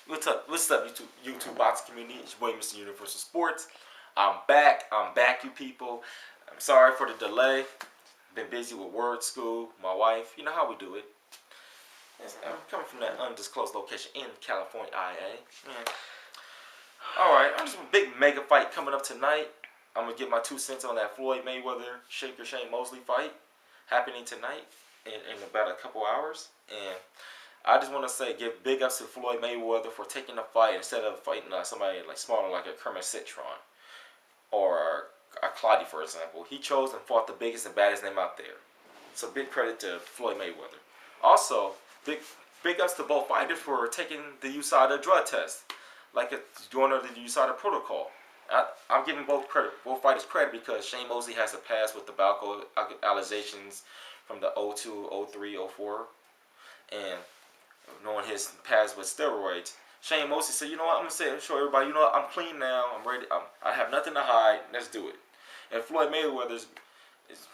What's up, YouTube boxing community? It's your boy, Mr. Universal Sports. I'm back. You people. I'm sorry for the delay. Been busy with word school, my wife. You know how we do it. I'm coming from that undisclosed location in California, IA. All right, I'm just a big mega fight coming up tonight. I'm gonna get my 2 cents on that Floyd Mayweather-Shane Mosley fight happening tonight in about a couple hours. And I just want to say, give big ups to Floyd Mayweather for taking the fight instead of fighting somebody like smaller, like a Kermit Citron or a Clotty, for example. He chose and fought the biggest and baddest name out there. So big credit to Floyd Mayweather. Also, big ups to both fighters for taking the USADA drug test, like going under the USADA protocol. I'm giving both fighters credit because Shane Mosley has a past with the alcohol allegations from the 02, 03, 04, and knowing his past with steroids. Shane Mosley said, you know what, I'm going to show everybody, you know what, I'm clean now, I'm ready, I have nothing to hide, let's do it. And Floyd Mayweather is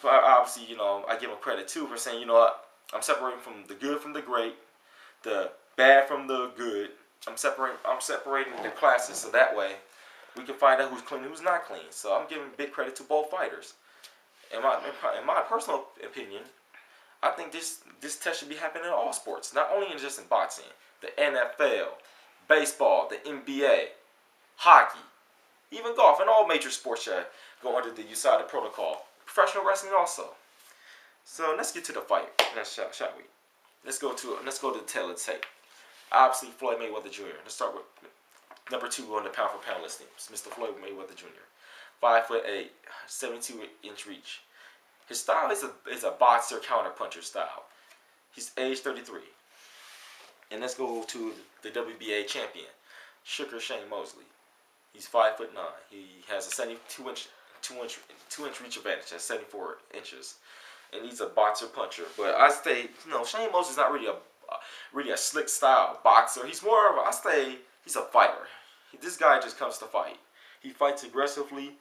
obviously, you know, I give him credit too for saying, you know what, I'm separating from the good from the great, the bad from the good. I'm separating the classes so that way we can find out who's clean and who's not clean. So I'm giving big credit to both fighters. In my personal opinion, I think this test should be happening in all sports, not only just in boxing. The NFL, baseball, the NBA, hockey, even golf, and all major sports should go under the USADA protocol. Professional wrestling also. So let's get to the fight, shall we? Let's go to the tail of the tape. Obviously, Floyd Mayweather Jr. Let's start with number 2 on the pound for pound listing. It's Mr. Floyd Mayweather Jr. 5'8", 72-inch reach. His style is a boxer counter-puncher style. He's age 33. And let's go to the WBA champion, Shane Mosley. He's 5'9". He has a 72-inch reach advantage. That's 74 inches. And he's a boxer puncher. But I say, you know, Shane Mosley's not really a slick style boxer. He's more of he's a fighter. This guy just comes to fight. He fights aggressively.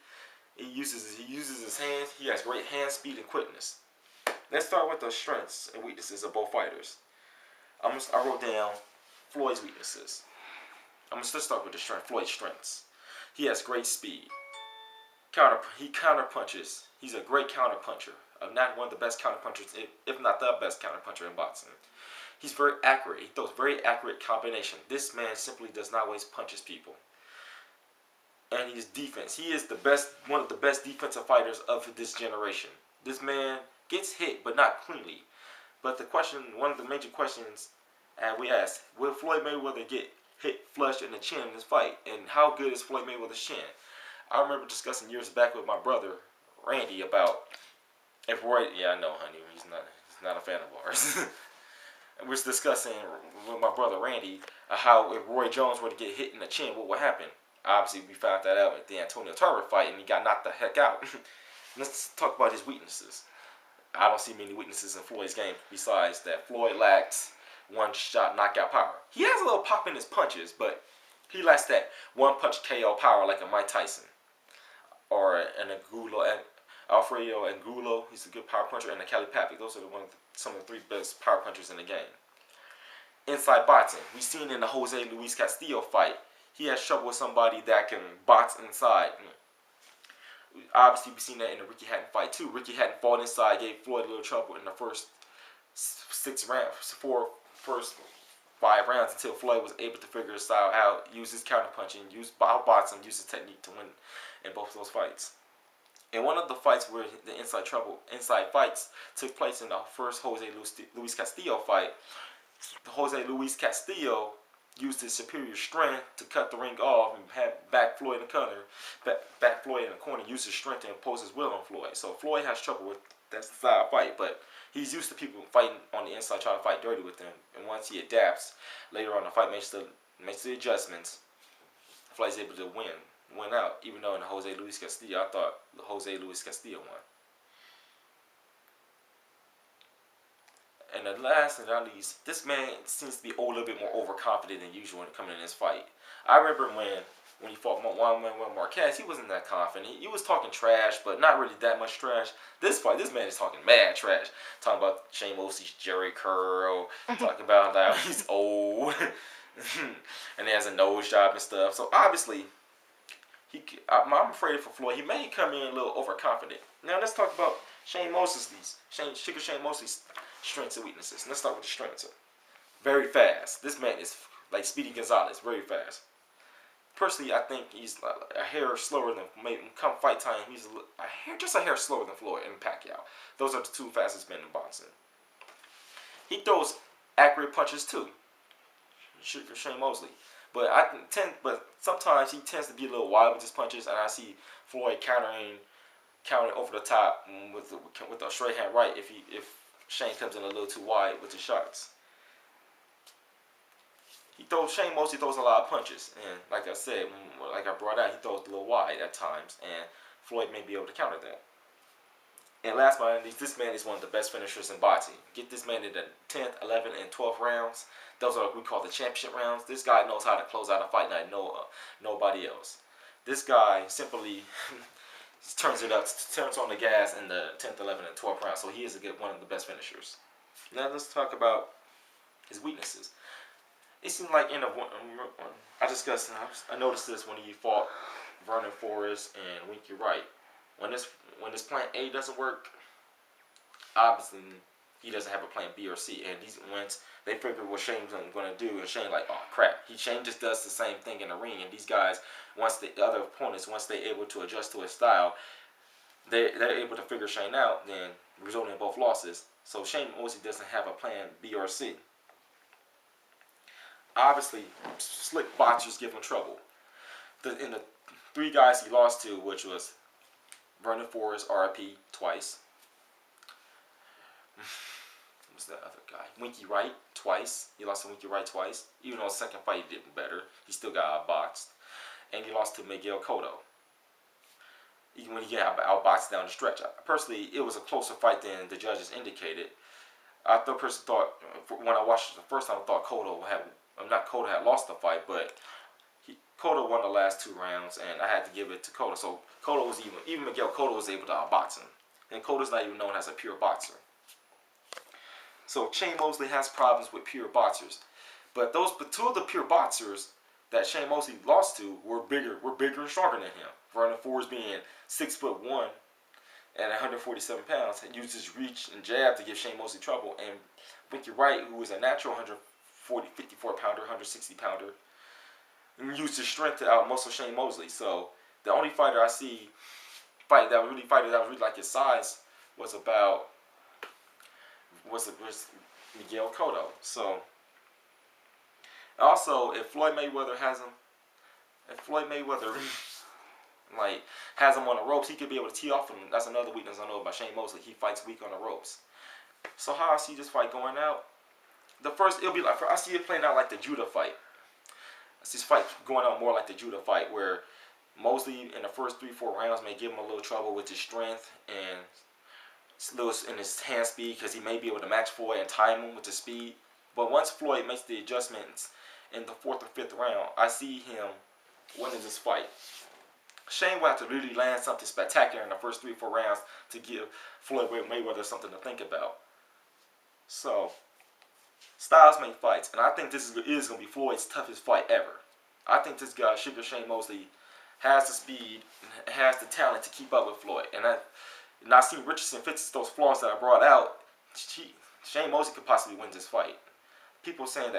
He uses his hands. He has great hand speed and quickness. Let's start with the strengths and weaknesses of both fighters. I wrote down Floyd's weaknesses. Let's start with the strength. Floyd's strengths. He has great speed. He counter punches. He's a great counter puncher. Not one of the best counter punchers, if not the best counter puncher in boxing. He's very accurate. He throws very accurate combination. This man simply does not waste punches, people. And his defense. He is one of the best defensive fighters of this generation. This man gets hit, but not cleanly. But one of the major questions we asked, will Floyd Mayweather get hit flush in the chin in this fight? And how good is Floyd Mayweather's chin? I remember discussing years back with my brother, Randy, about if Roy, I know, honey, he's not a fan of ours. And we're discussing with my brother Randy how if Roy Jones were to get hit in the chin, what would happen? Obviously, we found that out at the Antonio Tarver fight, and he got knocked the heck out. Let's talk about his weaknesses. I don't see many weaknesses in Floyd's game besides that Floyd lacks one-shot knockout power. He has a little pop in his punches, but he lacks that one-punch KO power like a Mike Tyson or an Alfredo Angulo. He's a good power puncher, and a Kelly Papick. Those are some of the 3 best power punchers in the game. Inside boxing, we've seen in the Jose Luis Castillo fight, he has trouble with somebody that can box inside. Obviously, we've seen that in the Ricky Hatton fight too. Ricky Hatton fought inside, gave Floyd a little trouble in the first 5 rounds until Floyd was able to figure his style out, use his counter punching, use boxing, use his technique to win in both of those fights. In one of the fights where the inside fights took place in the first Jose Luis Castillo fight, Jose Luis Castillo used his superior strength to cut the ring off and had back Floyd in the corner, used his strength to impose his will on Floyd. So Floyd has trouble with that style of fight, but he's used to people fighting on the inside, trying to fight dirty with him. And once he adapts, later on the fight makes the adjustments, Floyd's able to win out, even though in the Jose Luis Castillo, I thought Jose Luis Castillo won. And the last and not least, this man seems to be a little bit more overconfident than usual when coming in this fight. I remember when he fought Marquez, he wasn't that confident. He was talking trash, but not really that much trash. This fight, this man is talking mad trash. Talking about Shane Mosley's Jerry Curl, talking about how he's old. and he has a nose job and stuff. So obviously, I'm afraid for Floyd. He may come in a little overconfident. Now let's talk about Shane Mosley's Shane Mosley's strengths and weaknesses. Let's start with the strengths. Very fast. This man is like Speedy Gonzalez, very fast. Personally, I think he's a hair slower than come fight time. He's just a hair slower than Floyd and Pacquiao. Those are the two fastest men in boxing. He throws accurate punches too. Shane Mosley, but sometimes he tends to be a little wild with his punches, and I see Floyd countering over the top with a straight hand right if Shane comes in a little too wide with his shots. Shane Mosley throws a lot of punches, and like I said, like I brought out, he throws a little wide at times, and Floyd may be able to counter that. And last but not least, this man is one of the best finishers in boxing. Get this man in the 10th, 11th, and 12th rounds. Those are what we call the championship rounds. This guy knows how to close out a fight like nobody else. This guy simply turns on the gas in the 10th, 11th, and 12th round. So he is one of the best finishers. Now let's talk about his weaknesses. It seems like I noticed this when he fought Vernon Forrest and Winky Wright. When this plan A doesn't work, obviously he doesn't have a plan B or C, and once they figure what Shane's going to do, and Shane like, oh crap, Shane just does the same thing in the ring, and these guys, the other opponents, once they're able to adjust to his style, they're able to figure Shane out, then resulting in both losses. So Shane Mosley doesn't have a plan B or C. Obviously, slick boxers give him trouble. In the three guys he lost to, which was Vernon Forrest, RIP, twice. Who's the other guy? Winky Wright, twice. He lost to Winky Wright twice. Even though his second fight he did better, he still got outboxed. And he lost to Miguel Cotto. Even when he got outboxed down the stretch. Personally, it was a closer fight than the judges indicated. When I watched it the first time, I thought Cotto had lost the fight, but Cotto won the last two rounds, and I had to give it to Cotto. So Cotto was even Miguel Cotto was able to outbox him, and Cotto's not even known as a pure boxer. So Shane Mosley has problems with pure boxers, but two of the pure boxers that Shane Mosley lost to were bigger and stronger than him. Vernon Forrest being 6'1" and 147 pounds, and used his reach and jab to give Shane Mosley trouble, and Winky Wright, who was a natural 54 pounder, 160 pounder, and used his strength to outmuscle Shane Mosley. So the only fighter I see that was really like his size was Miguel Cotto. So also, if Floyd Mayweather has him on the ropes, he could be able to tee off him. That's another weakness I know about Shane Mosley. He fights weak on the ropes. So how I see this fight going out? It'll be like, I see it playing out like the Judah fight. I see this fight going out more like the Judah fight, where Mosley in the first 3-4 rounds may give him a little trouble with his strength and in his hand speed, because he may be able to match Floyd and time him with the speed. But once Floyd makes the adjustments in the 4th or 5th round, I see him winning this fight. Shane will have to really land something spectacular in the first 3-4 rounds to give Floyd Mayweather something to think about. So, styles make fights, and I think this is going to be Floyd's toughest fight ever. I think this guy, Shane Mosley, has the speed and has the talent to keep up with Floyd. And I see Richardson fits those flaws that I brought out. Shane Mosley could possibly win this fight. People saying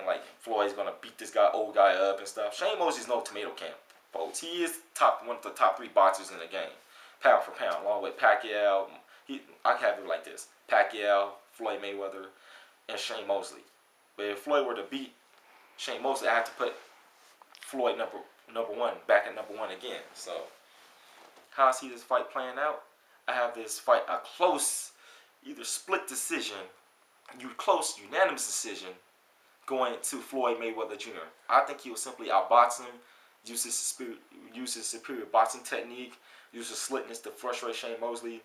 like Floyd's gonna beat this old guy up and stuff. Shane Mosley's no tomato can, folks. He is one of the top 3 boxers in the game, pound for pound, along with Pacquiao. I have it like this: Pacquiao, Floyd Mayweather, and Shane Mosley. But if Floyd were to beat Shane Mosley, I have to put Floyd number one back at number 1 again. So how I see this fight playing out, I have this fight a close, either split decision, unanimous decision, going to Floyd Mayweather Jr. I think he will simply outbox him, use his superior boxing technique, use his slickness to frustrate Shane Mosley.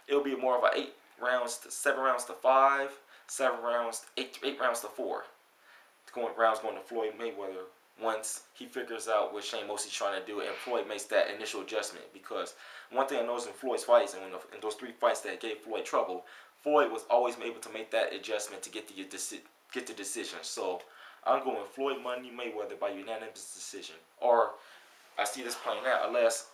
It'll be more of a 7 rounds to 5, 8 rounds to 4. Rounds going to Floyd Mayweather once he figures out what Shane Mosley's trying to do, and Floyd makes that initial adjustment. Because one thing I noticed in Floyd's fights, and in those 3 fights that gave Floyd trouble, Floyd was always able to make that adjustment to get get the decision. So I'm going Floyd Money Mayweather by unanimous decision. Or I see this playing out unless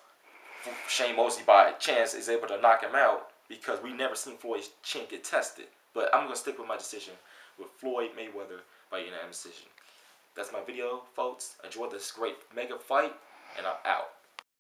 Shane Mosley by chance is able to knock him out, because we never seen Floyd's chin get tested. But I'm gonna stick with my decision with Floyd Mayweather by unanimous decision. That's my video, folks. Enjoy this great mega fight, and I'm out.